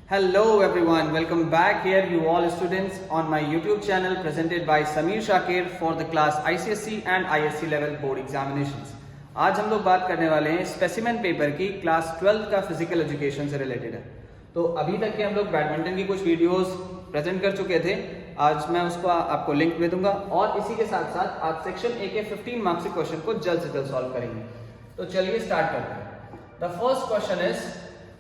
Hello everyone, welcome back here you all students on my YouTube channel presented by Sameer Shakir for the class ICSE and ISC level board examinations. आज हम लोग बात करने वाले हैं specimen paper की class 12 का physical education से रिलेटेड है। तो अभी तक के हम लोग बैडमिंटन की कुछ वीडियोस प्रेजेंट कर चुके थे। आज मैं उसको आपको लिंक दे दूंगा और इसी के साथ साथ आज सेक्शन ए के 15 मार्क्स के क्वेश्चन को जल्द से जल्द सॉल्व करेंगे। तो चलिए स्टार्ट करते हैं। The first question is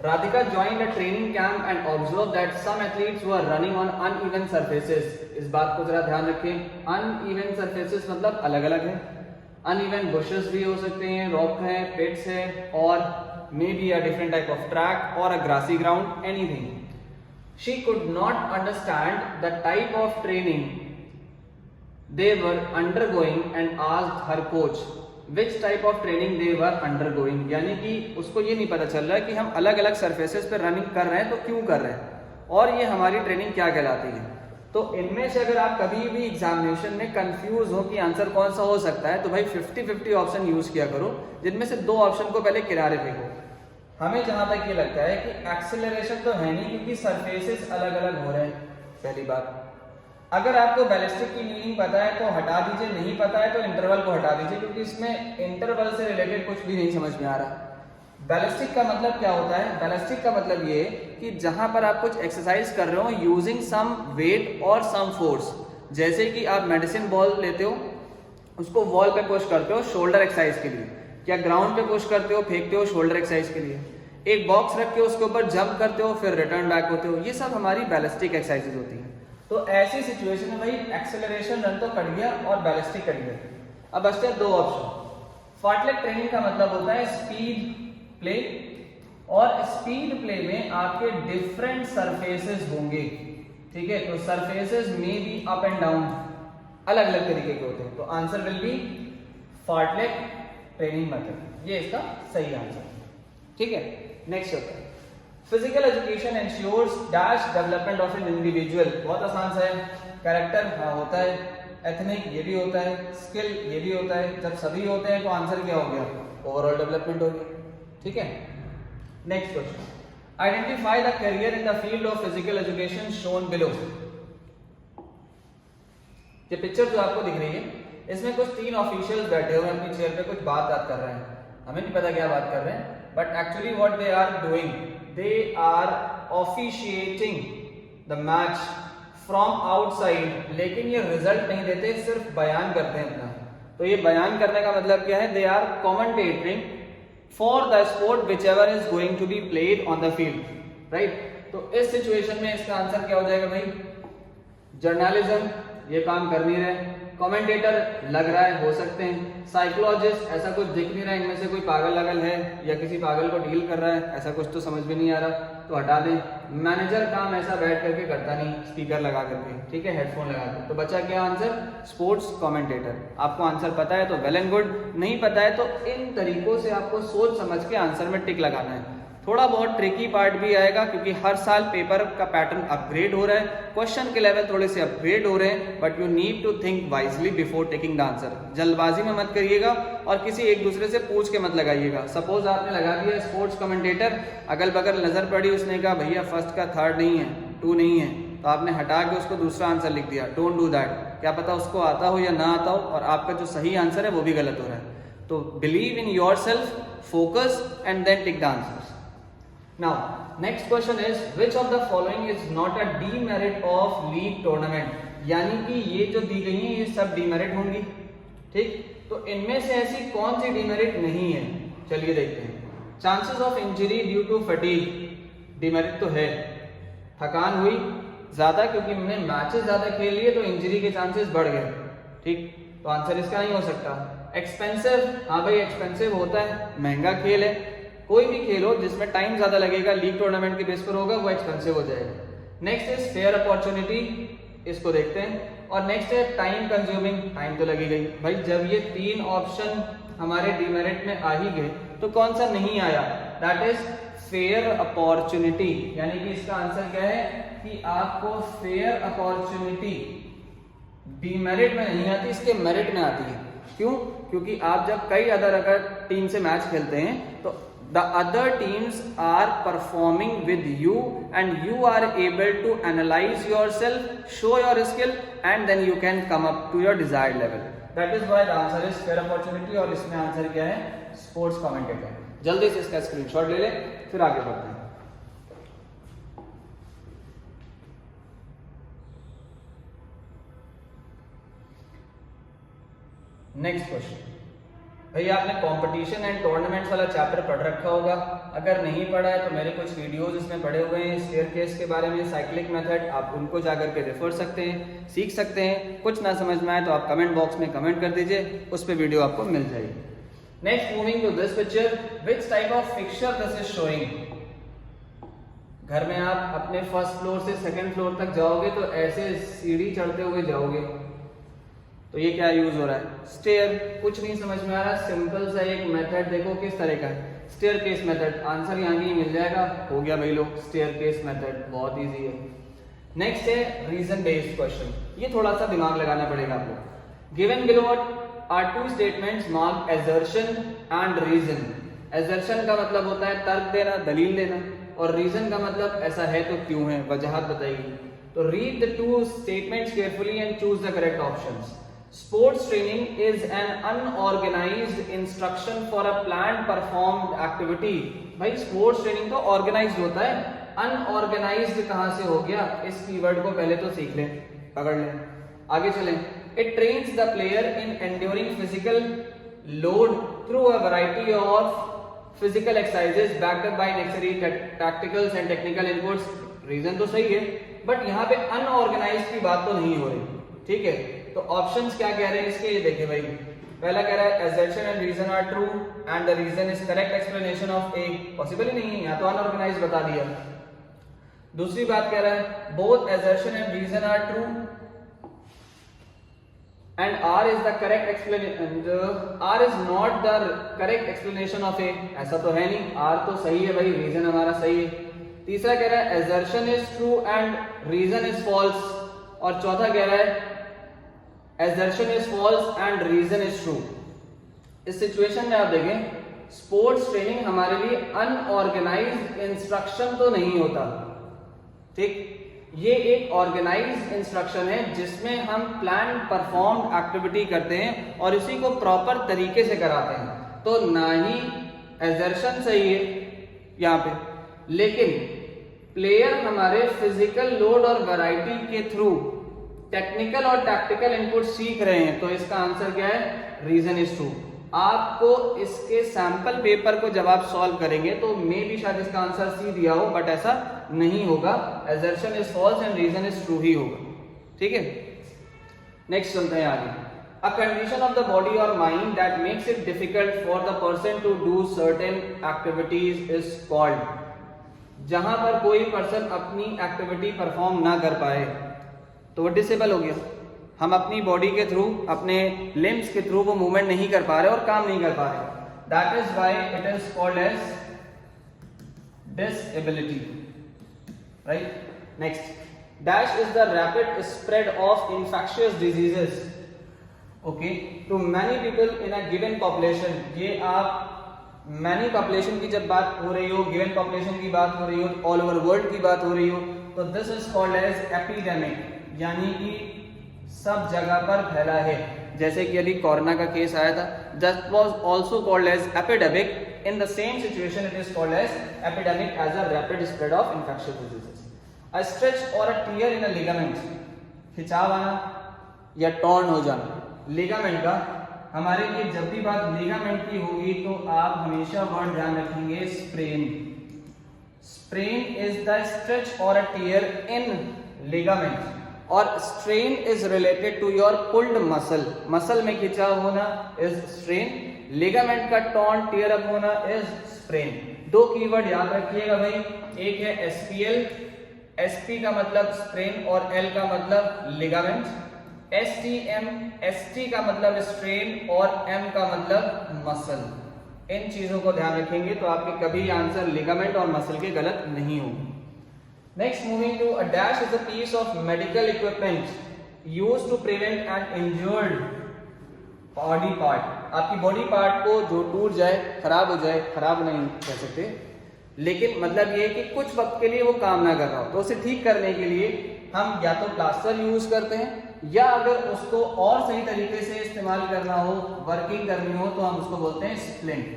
Radhika joined a training camp and observed that some athletes were running on uneven surfaces. इस बात को जरा ध्यान रखें, uneven surfaces मतलब अलग अलग है। uneven bushes भी हो सकते हैं, rock है, pits है और maybe a different type of track or a grassy ground, anything. She could not understand the type of training they were undergoing and asked her coach Which type of training they were undergoing. यानी कि उसको ये नहीं पता चल रहा है कि हम अलग अलग सरफेसेस पे रनिंग कर रहे हैं तो क्यों कर रहे हैं और ये हमारी ट्रेनिंग क्या कहलाती है। तो इनमें से अगर आप कभी भी एग्जामिनेशन में कंफ्यूज हो कि आंसर कौन सा हो सकता है तो भाई 50-50 ऑप्शन यूज किया करो, जिनमें से दो ऑप्शन को पहले किनारे फेंको। हमें जहां तक ये लगता है कि एक्सेलरेशन तो है नहीं क्योंकि सरफेसेस अलग अलग हो रहे हैं, पहली बात। अगर आपको बैलिस्टिक की मीनिंग पता है तो हटा दीजिए, नहीं पता है तो इंटरवल को हटा दीजिए क्योंकि इसमें इंटरवल से रिलेटेड कुछ भी नहीं समझ में आ रहा। बैलिस्टिक का मतलब क्या होता है? बैलिस्टिक का मतलब ये कि जहां पर आप कुछ एक्सरसाइज कर रहे हो यूजिंग सम वेट और सम फोर्स, जैसे कि आप मेडिसिन बॉल लेते हो, उसको वॉल पे पुश करते हो शोल्डर एक्सरसाइज के लिए, या ग्राउंड पे पुश करते हो, फेंकते हो शोल्डर एक्सरसाइज के लिए, एक बॉक्स रख के उसके ऊपर जंप करते हो फिर रिटर्न बैक होते हो, ये सब हमारी बैलिस्टिक एक्सरसाइजेज होती है। तो ऐसी सिचुएशन में भाई एक्सेलरेशन रन तो कट गया और बैलिस्टिक कट गया। अब बचते हैं दो ऑप्शन। फार्टलेग ट्रेनिंग का मतलब होता है स्पीड प्ले, और स्पीड प्ले में आपके डिफरेंट सरफेसेस होंगे, ठीक है। तो सरफेसेस में भी अप एंड डाउन अलग अलग तरीके के होते हैं। तो answer will be fartlek training method, ये इसका सही आंसर, ठीक है। नेक्स्ट होता है physical education ensures dash development of an individual. बहुत आसान सा है। कैरेक्टर हाँ होता है, एथनिक ये भी होता है, स्किल ये भी होता है। जब सभी होते हैं तो आंसर क्या हो गया? ओवरऑल डेवलपमेंट हो गया, ठीक है। Next question, identify the career in the field of physical education shown below. ये पिक्चर जो आपको दिख रही है इसमें कुछ तीन ऑफिशियल्स बैठे हुए हैं अपनी चेयर पे, कुछ बात कर रहे हैं। हमें नहीं पता क्या बात कर रहे हैं, but actually what they are doing, they are officiating the match from outside, लेकिन ये रिजल्ट नहीं देते, सिर्फ बयान करते हैं अपना। तो ये बयान करने का मतलब क्या है? they are commentating for the sport whichever is going to be played on the field, right? तो इस सिचुएशन में इसका आंसर क्या हो जाएगा भाई? जर्नलिज्म ये काम कर नहीं रहे, कमेंटेटर लग रहा है हो सकते हैं, साइकोलॉजिस्ट ऐसा कुछ दिख नहीं रहा है, इनमें से कोई पागल लगल है या किसी पागल को डील कर रहा है, ऐसा कुछ तो समझ में नहीं आ रहा, तो हटा दें। मैनेजर काम ऐसा बैठ करके करता नहीं, स्पीकर लगा करके, ठीक है, हेडफोन लगा कर। तो बचा क्या आंसर? Sports commentator. आपको आंसर पता है तो वेल एंड गुड, नहीं पता है तो इन तरीकों से आपको सोच समझ के आंसर में टिक लगाना है। थोड़ा बहुत ट्रिकी पार्ट भी आएगा क्योंकि हर साल पेपर का पैटर्न अपग्रेड हो रहा है, क्वेश्चन के लेवल थोड़े से अपग्रेड हो रहे हैं, but you need to think wisely before taking the answer. जल्दबाजी में मत करिएगा और किसी एक दूसरे से पूछ के मत लगाइएगा। सपोज आपने लगा दिया स्पोर्ट्स कमेंटेटर, अगल बगल नजर पड़ी, उसने कहा भैया फर्स्ट का थर्ड नहीं है, 2 नहीं है, तो आपने हटा के उसको दूसरा आंसर लिख दिया। Don't do that. क्या पता उसको आता हो या ना आता हो और आपका जो सही आंसर है वो भी गलत हो रहा है। तो believe in yourself, focus and then tick the answer. Now, next question is which of the following is not a demerit of league tournament? यानी कि ये जो दी गई है ये सब डीमेरिट होंगी, ठीक। तो इनमें से ऐसी कौन सी डीमेरिट नहीं है? चलिए देखते हैं। Chances of injury due to fatigue, demerit तो है, थकान हुई ज्यादा क्योंकि हमने मैचेस ज्यादा खेल लिए तो इंजरी के चांसेस बढ़ गए, ठीक, तो आंसर इसका नहीं हो सकता। एक्सपेंसिव, हाँ भाई एक्सपेंसिव होता है, महंगा खेल है, कोई भी खेल हो जिसमें टाइम ज्यादा लगेगा, लीग टूर्नामेंट के बेस पर होगा, वो एक्सपेंसिव हो जाएगा। नेक्स्ट इज फेयर अपॉर्चुनिटी, इसको देखते हैं। और नेक्स्ट है टाइम कंज्यूमिंग, टाइम तो लगी गई। भाई जब ये तीन ऑप्शन हमारे डीमेरिट में आ ही गए तो कौन सा नहीं आया? That is fair opportunity. यानी कि इसका आंसर क्या है कि आपको फेयर अपॉर्चुनिटी डीमेरिट में नहीं आती, इसके मेरिट में आती है। क्यों? क्योंकि आप जब कई अदर टीम से मैच खेलते हैं तो the other teams are performing with you and you are able to analyze yourself, show your skill and then you can come up to your desired level. That is why the answer is fair opportunity और इसमें answer क्या है? Sports commentator. जल्दी से इसका screenshot ले ले, फिर आगे बढ़ते हैं. Next question. भैया आपने कंपटीशन एंड टूर्नामेंट्स वाला चैप्टर पढ़ रखा होगा. अगर नहीं पढ़ा है तो मेरे कुछ वीडियोस इसमें पढ़े हुए हैं स्टेयरकेस के बारे में, साइक्लिक मेथड, आप उनको जाकर के रेफर सकते हैं, सीख सकते हैं. कुछ ना समझ में आए तो आप कमेंट बॉक्स में कमेंट कर दीजिए, उस पर वीडियो आपको मिल जाएगी. Next, moving to this picture, which type of fixture this is showing. घर में आप अपने फर्स्ट फ्लोर से सेकंड फ्लोर तक जाओगे तो ऐसे सीढ़ी चढ़ते हुए जाओगे, तो ये क्या यूज हो रहा है? स्टेयर. कुछ नहीं समझ में आ रहा, सिंपल सा एक मेथड देखो किस तरह का है, स्टेयरकेस मेथड. आंसर यहाँ भी मिल जाएगा. हो गया भाई लोग, स्टेयरकेस मेथड बहुत इजी है. नेक्स्ट है रीजन बेस्ड क्वेश्चन. ये थोड़ा सा दिमाग लगाना पड़ेगा आपको. Given below are two statements marked assertion and reason. Assertion का मतलब होता है तर्क देना, दलील देना, और रीजन का मतलब ऐसा है तो क्यों है, वजहत बताइए. तो read the two statements carefully and choose the correct options. Sports training is an unorganized instruction for a planned performed activity. भाई स्पोर्ट्स ट्रेनिंग तो ऑर्गेनाइज्ड होता है, अनऑर्गेनाइज्ड कहां से हो गया? इस कीवर्ड को पहले तो सीख लें, पकड़ लें, आगे चलें. It trains the player in enduring physical load through a variety of physical exercises backed up by necessary tacticals and technical inputs. Reason तो सही है, बट यहाँ पे अनऑर्गेनाइज्ड की बात तो नहीं हो रही. ठीक है, तो ऑप्शंस क्या कह रहे हैं इसके, ये देखिए भाई. पहला कह रहा है assertion and reason are true and the reason is correct explanation of A. Possible ही नहीं है, यहाँ तो अनऑर्गेनाइज्ड बता दिया. दूसरी बात कह रहा है both assertion and reason are true and R is the correct explanation, R is not the correct explanation of A. ऐसा तो है नहीं, R तो सही है भाई, रीजन हमारा सही है. तीसरा कह रहा है assertion is true and reason is false, और चौथा कह रहा है assertion is false and reason is true. इस सिचुएशन में आप देखें, स्पोर्ट्स ट्रेनिंग हमारे लिए अनऑर्गेनाइज्ड इंस्ट्रक्शन तो नहीं होता. ठीक, ये एक ऑर्गेनाइज्ड इंस्ट्रक्शन है जिसमें हम प्लान परफॉर्म्ड एक्टिविटी करते हैं और इसी को प्रॉपर तरीके से कराते हैं. तो ना ही assertion सही है यहाँ पे, लेकिन प्लेयर हमारे फिजिकल लोड और वैरायटी के थ्रू टेक्निकल और टैक्टिकल इनपुट सीख रहे हैं. तो इसका आंसर क्या है? Reason is true. आपको इसके सैंपल पेपर को जब आप सॉल्व करेंगे तो मे भी शायद इसका आंसर सी दिया हो, बट ऐसा नहीं होगा. assertion is false and reason is true ही होगा. ठीक है, नेक्स्ट चलते हैं आगे. A condition of the body or mind that makes it difficult for the person to do certain activities is called. जहां पर कोई पर्सन अपनी एक्टिविटी परफॉर्म ना कर पाए तो वो डिसेबल हो गया. हम अपनी बॉडी के थ्रू, अपने लिम्स के थ्रू वो मूवमेंट नहीं कर पा रहे और काम नहीं कर पा रहे. That is why it is called as disability. Right. Next, dash is the rapid spread of infectious diseases. Okay, too many people in a given population. ये आप मैनी पॉपुलेशन की जब बात हो रही हो, गिवन पॉपुलेशन की बात हो रही हो, ऑल ओवर वर्ल्ड की बात हो रही हो, तो this is called as epidemic, यानी कि सब जगह पर फैला है. जैसे कि अभी कोरोना का केस आया था, that was also called as epidemic. In the same situation it is called as epidemic as a rapid spread of infectious diseases. A stretch or a tear in a ligament, खिंचाव आना या torn हो जाना ligament का. हमारे लिए जब भी बात लिगामेंट की होगी तो आप हमेशा वर्ड ध्यान रखेंगे sprain. Sprain is the stretch or a tear in ligament, और strain is related to your pulled muscle. Muscle में खिंचाव होना इज स्ट्रेन, लिगामेंट का टॉर्न टियर अप होना इज स्प्रेन. दो कीवर्ड याद रखिएगा भाई, एक है एसपीएल, एसपी का मतलब स्प्रेन और एल का मतलब लिगामेंट. एसटीएम, एसटी का मतलब स्ट्रेन और एम का मतलब मसल. इन चीजों को ध्यान रखेंगे तो आपके कभी आंसर लिगामेंट और मसल के गलत नहीं होंगे. Next, moving to a dash is a piece of medical equipment used to prevent an injured body part. आपकी बॉडी पार्ट को जो टूट जाए, खराब हो जाए, खराब नहीं कह सकते, लेकिन मतलब ये कि कुछ वक्त के लिए वो काम ना कर रहा हो, तो उसे ठीक करने के लिए हम या तो प्लास्टर यूज करते हैं, या अगर उसको और सही तरीके से इस्तेमाल करना हो, वर्किंग करनी हो, तो हम उसको बोलते हैं स्प्लिंट।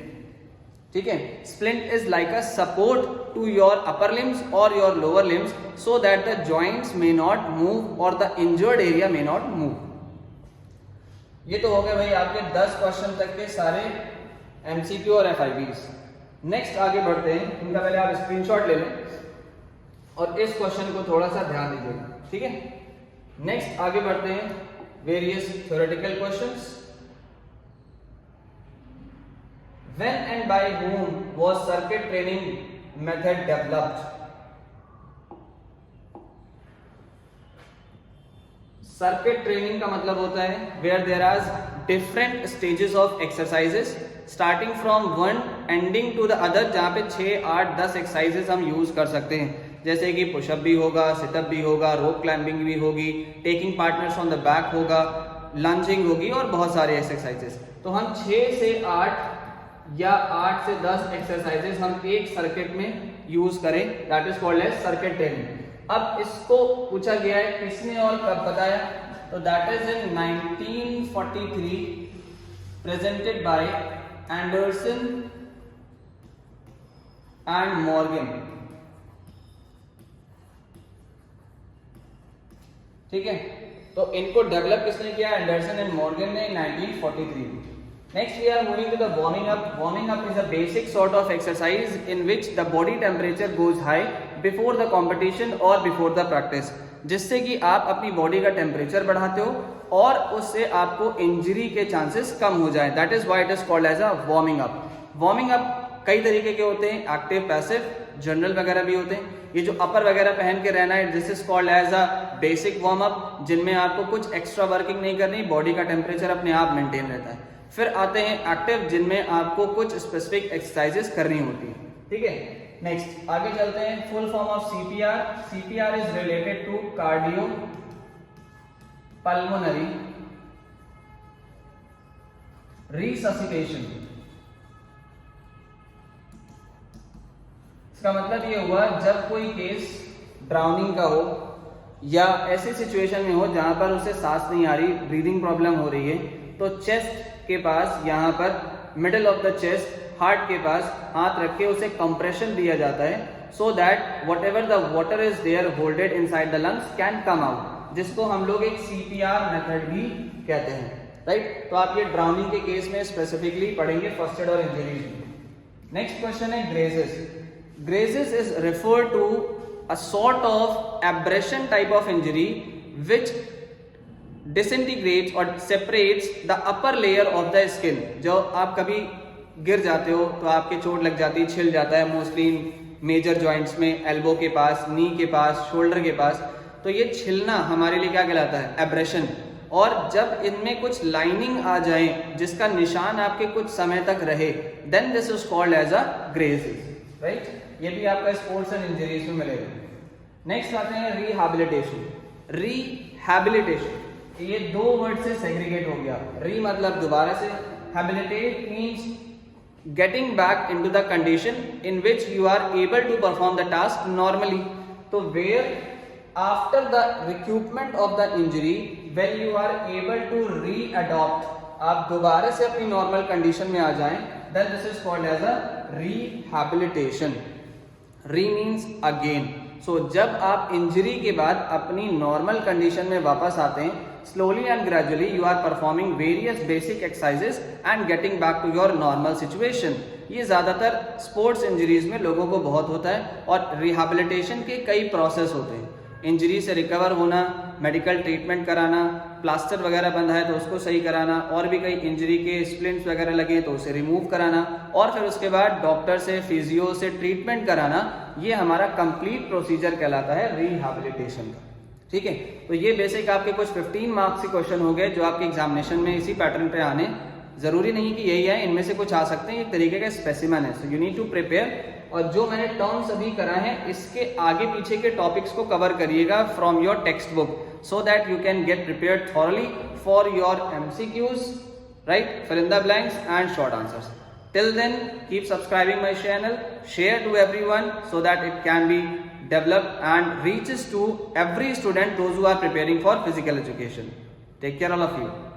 ठीक है, splint is like a support to your upper limbs और your lower limbs so that the joints may not move और the injured area may not move. ये तो हो गए भाई आपके 10 क्वेश्चन तक के सारे एमसीक्यू और एफआईबीज। नेक्स्ट आगे बढ़ते हैं, इनका पहले आप स्क्रीनशॉट ले लें और इस क्वेश्चन को थोड़ा सा ध्यान दीजिएगा। ठीक है, नेक्स्ट आगे बढ़ते हैं, various theoretical questions. When and by whom was circuit training method developed? Circuit training का मतलब होता है where there are different stages of exercises starting from one ending to the other, जहाँ पे 6, 8, 10 एक्सरसाइजेस हम यूज कर सकते हैं, जैसे कि पुशअप भी होगा, सिटअप भी होगा, रोप क्लाइंबिंग भी होगी, taking partners on the back होगा, लंजिंग होगी और बहुत सारे एक्सरसाइजेस। तो हम 6 से 8 या 8 से 10 एक्सरसाइजेस हम एक सर्किट में यूज करें, that is called as circuit training. अब इसको पूछा गया है किसने और कब बताया, तो that is in 1943 presented by Anderson and Morgan. ठीक है, तो इनको डेवलप किसने किया, एंडरसन एंड मॉर्गन ने 1943। Next we are moving to the warming up. Warming up is a basic sort of exercise in which the body temperature goes high before the competition or before the practice, जिससे कि आप अपनी body का temperature बढ़ाते हो और उससे आपको इंजरी के चांसेस कम हो जाए। That is why it is called as a warming up. Warming up कई तरीके के होते हैं, एक्टिव, पैसिव, जनरल वगैरह भी होते हैं। ये जो अपर वगैरह पहन के रहना है, this is called as a basic warm up, जिनमें आपको कुछ एक्स्ट्रा वर्किंग नहीं करनी, बॉडी का टेम्परेचर अपने आप मेंटेन रहता है। फिर आते हैं एक्टिव, जिनमें आपको कुछ स्पेसिफिक एक्सरसाइजेस करनी होती है। ठीक है, नेक्स्ट आगे चलते हैं, full form of CPR. CPR is related to cardio pulmonary resuscitation. इसका मतलब ये हुआ जब कोई केस ड्राउनिंग का हो या ऐसी सिचुएशन में हो जहां पर उसे सांस नहीं आ रही, ब्रीदिंग प्रॉब्लम हो रही है, तो चेस्ट के पास, यहाँ पर middle of the chest, heart के पास हाथ रख के उसे कंप्रेशन दिया जाता है, so that whatever the water is there holded inside the lungs can come out, जिसको हम लोग एक सीपीआर मेथड भी कहते हैं। राइट, तो आप ये ड्राउनिंग के केस में स्पेसिफिकली पढ़ेंगे फर्स्ट एड और इंजरीज में। नेक्स्ट क्वेश्चन है grazes. Grazes is refer to a sort of abrasion type of injury which disintegrates और separates the upper layer of the skin. जो आप कभी गिर जाते हो तो आपके चोट लग जाती है, छिल जाता है, मोस्टली मेजर जॉइंट्स में, एल्बो के पास, नी के पास, शोल्डर के पास, तो ये छिलना हमारे लिए क्या कहलाता है, एब्रेशन। और जब इनमें कुछ लाइनिंग आ जाए जिसका निशान आपके कुछ समय तक रहे, then this is called as a grazes. Right, ये भी आपका स्पोर्ट्स एंड इंजरीज में मिलेगा। नेक्स्ट आते हैं रिहैबिलिटेशन। रिहैबिलिटेशन ये 2 वर्ड से सेग्रीगेट हो गया। री मतलब दोबारा से, habilitate means getting back into the condition in which you are able to perform the task normally. तो where after the recoupment of the injury when you are able to readopt, आप दोबारा से अपनी normal condition में आ जाएं, then this is called as a rehabilitation. Re means again. So जब आप इंजरी के बाद अपनी नॉर्मल कंडीशन में वापस आते हैं, slowly and gradually you are performing various basic exercises and getting back to your normal situation। ये ज़्यादातर स्पोर्ट्स इंजरीज में लोगों को बहुत होता है और रिहैबिलिटेशन के कई प्रोसेस होते हैं। इंजरी से रिकवर होना, मेडिकल ट्रीटमेंट कराना, प्लास्टर वगैरह बंधा है तो उसको सही कराना, और भी कई इंजरी के स्प्लिंट्स वगैरह लगे तो उसे रिमूव कराना, और फिर उसके बाद डॉक्टर से, फिजियो से ट्रीटमेंट कराना। ये हमारा कंप्लीट प्रोसीजर कहलाता है रिहैबिलिटेशन का। ठीक है, तो ये बेसिक आपके कुछ 15 मार्क्स के क्वेश्चन हो गए जो आपके एग्जामिनेशन में इसी पैटर्न पे आने, जरूरी नहीं कि यही है, इनमें से कुछ आ सकते हैं, एक तरीके का स्पेसिमन है। So you need to prepare. और जो मैंने टर्म्स अभी करा है इसके आगे पीछे के टॉपिक्स को कवर करिएगा from your text book, so that you can get prepared thoroughly for your MCQs. Write fill in the blanks and short answers. Till then, keep subscribing my channel, share to everyone so that it can be developed and reaches to every student, those who are preparing for physical education. Take care all of you.